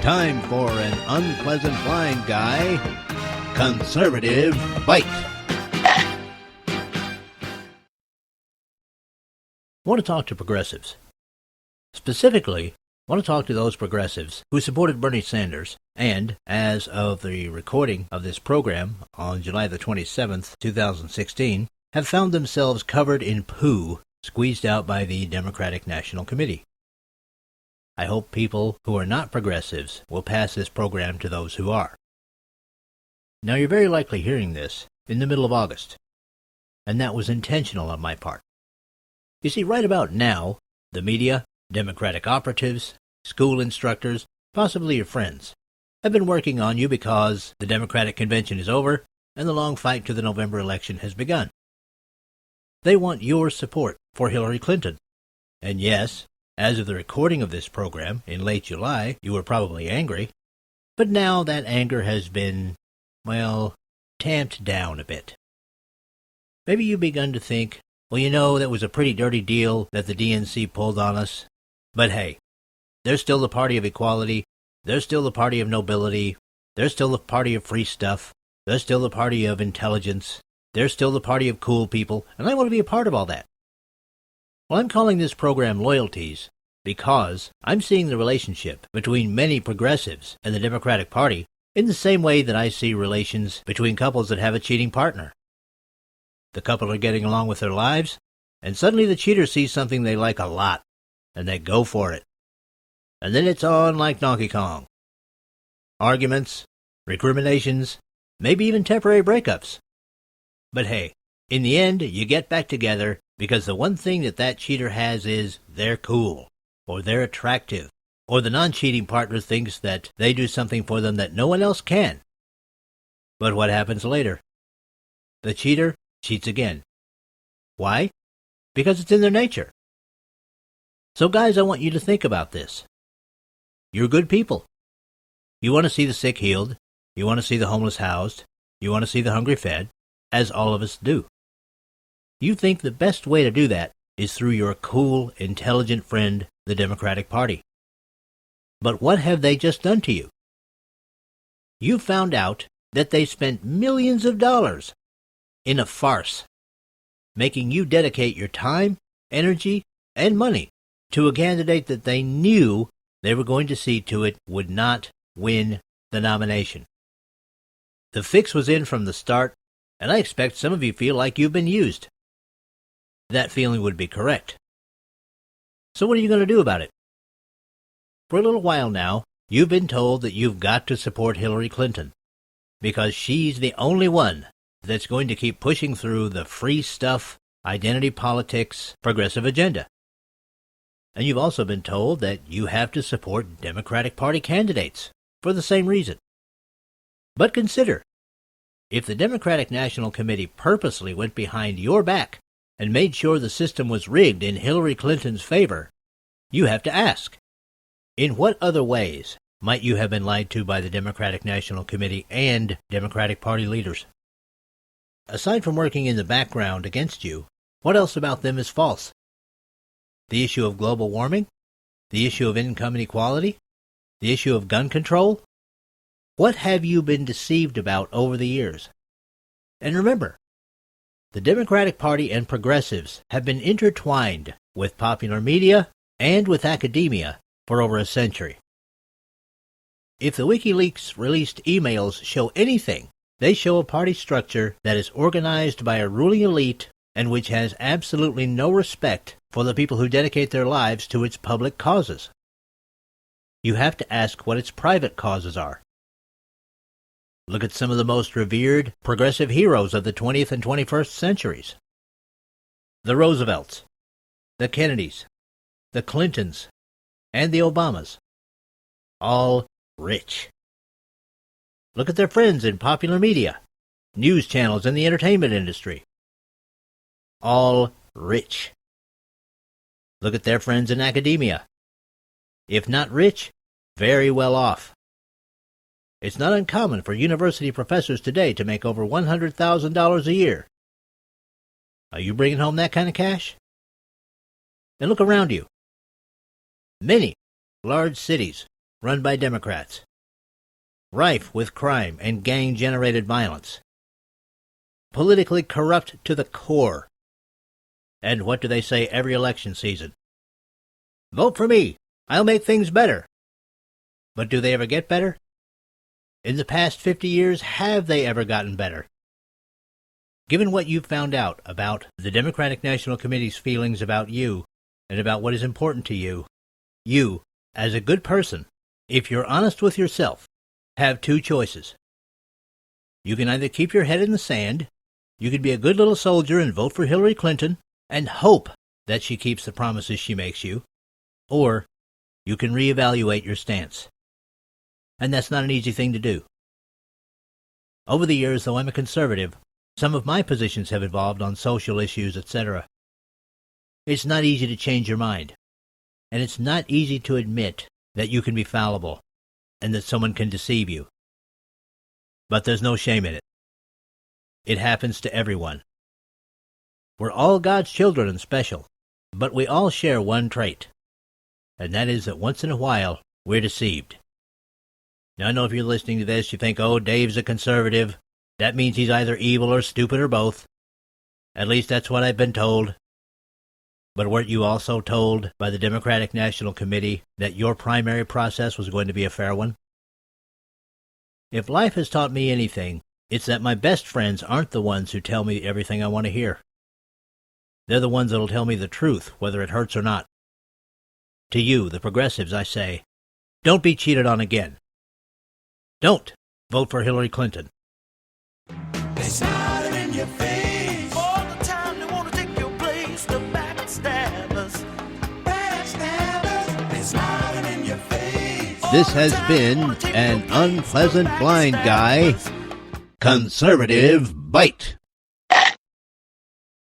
Time for an unpleasant blind guy, Conservative Byte. I want to talk to progressives. Specifically, I want to talk to those progressives who supported Bernie Sanders and, as of the recording of this program on July the 27th, 2016, have found themselves covered in poo squeezed out by the Democratic National Committee. I hope people who are not progressives will pass this program to those who are. Now, you're very likely hearing this in the middle of August, and that was intentional on my part. You see, right about now, the media, Democratic operatives, school instructors, possibly your friends, have been working on you because the Democratic convention is over and the long fight to the November election has begun. They want your support for Hillary Clinton. And yes, as of the recording of this program in late July, you were probably angry, but now that anger has been, tamped down a bit. Maybe you've begun to think, that was a pretty dirty deal that the DNC pulled on us. But hey, they're still the party of equality, they're still the party of nobility, they're still the party of free stuff, they're still the party of intelligence, they're still the party of cool people, and I want to be a part of all that. Well, I'm calling this program Loyalties because I'm seeing the relationship between many progressives and the Democratic Party in the same way that I see relations between couples that have a cheating partner. The couple are getting along with their lives, and suddenly the cheater sees something they like a lot, and they go for it. And then it's on like Donkey Kong. Arguments, recriminations, maybe even temporary breakups. But hey, in the end, you get back together because the one thing that cheater has is they're cool, or they're attractive, or the non-cheating partner thinks that they do something for them that no one else can. But what happens later? The cheater cheats again. Why? Because it's in their nature. So guys, I want you to think about this. You're good people. You want to see the sick healed, you want to see the homeless housed, you want to see the hungry fed, as all of us do. You think the best way to do that is through your cool, intelligent friend, the Democratic Party. But what have they just done to you? You found out that they spent millions of dollars in a farce, making you dedicate your time, energy, and money to a candidate that they knew they were going to see to it would not win the nomination. The fix was in from the start, and I expect some of you feel like you've been used. That feeling would be correct. So what are you going to do about it? For a little while now, you've been told that you've got to support Hillary Clinton, because she's the only one that's going to keep pushing through the free stuff, identity politics, progressive agenda. And you've also been told that you have to support Democratic Party candidates for the same reason. But consider, if the Democratic National Committee purposely went behind your back and made sure the system was rigged in Hillary Clinton's favor, you have to ask, in what other ways might you have been lied to by the Democratic National Committee and Democratic Party leaders? Aside from working in the background against you, what else about them is false? The issue of global warming? The issue of income inequality? The issue of gun control? What have you been deceived about over the years? And remember, the Democratic Party and progressives have been intertwined with popular media and with academia for over a century. If the WikiLeaks released emails show anything, they show a party structure that is organized by a ruling elite and which has absolutely no respect for the people who dedicate their lives to its public causes. You have to ask what its private causes are. Look at some of the most revered progressive heroes of the 20th and 21st centuries. The Roosevelts, the Kennedys, the Clintons, and the Obamas. All rich. Look at their friends in popular media, news channels, and the entertainment industry. All rich. Look at their friends in academia. If not rich, very well off. It's not uncommon for university professors today to make over $100,000 a year. Are you bringing home that kind of cash? And look around you. Many large cities run by Democrats, rife with crime and gang-generated violence, politically corrupt to the core. And what do they say every election season? Vote for me. I'll make things better. But do they ever get better? In the past 50 years, have they ever gotten better? Given what you've found out about the Democratic National Committee's feelings about you and about what is important to you, as a good person, if you're honest with yourself, have two choices. You can either keep your head in the sand, you can be a good little soldier and vote for Hillary Clinton and hope that she keeps the promises she makes you, or you can reevaluate your stance. And that's not an easy thing to do. Over the years, though I'm a conservative, some of my positions have evolved on social issues, etc. It's not easy to change your mind, and it's not easy to admit that you can be fallible and that someone can deceive you. But there's no shame in it. It happens to everyone. We're all God's children and special, but we all share one trait, and that is that once in a while we're deceived. Now I know if you're listening to this, you think, oh, Dave's a conservative. That means he's either evil or stupid or both. At least that's what I've been told. But weren't you also told by the Democratic National Committee that your primary process was going to be a fair one? If life has taught me anything, it's that my best friends aren't the ones who tell me everything I want to hear. They're the ones that'll tell me the truth, whether it hurts or not. To you, the progressives, I say, don't be cheated on again. Don't vote for Hillary Clinton. They smile in your face all the time. They want to take your place. The backstabbers, they smile in your face. This has been an unpleasant blind guy, Conservative Byte.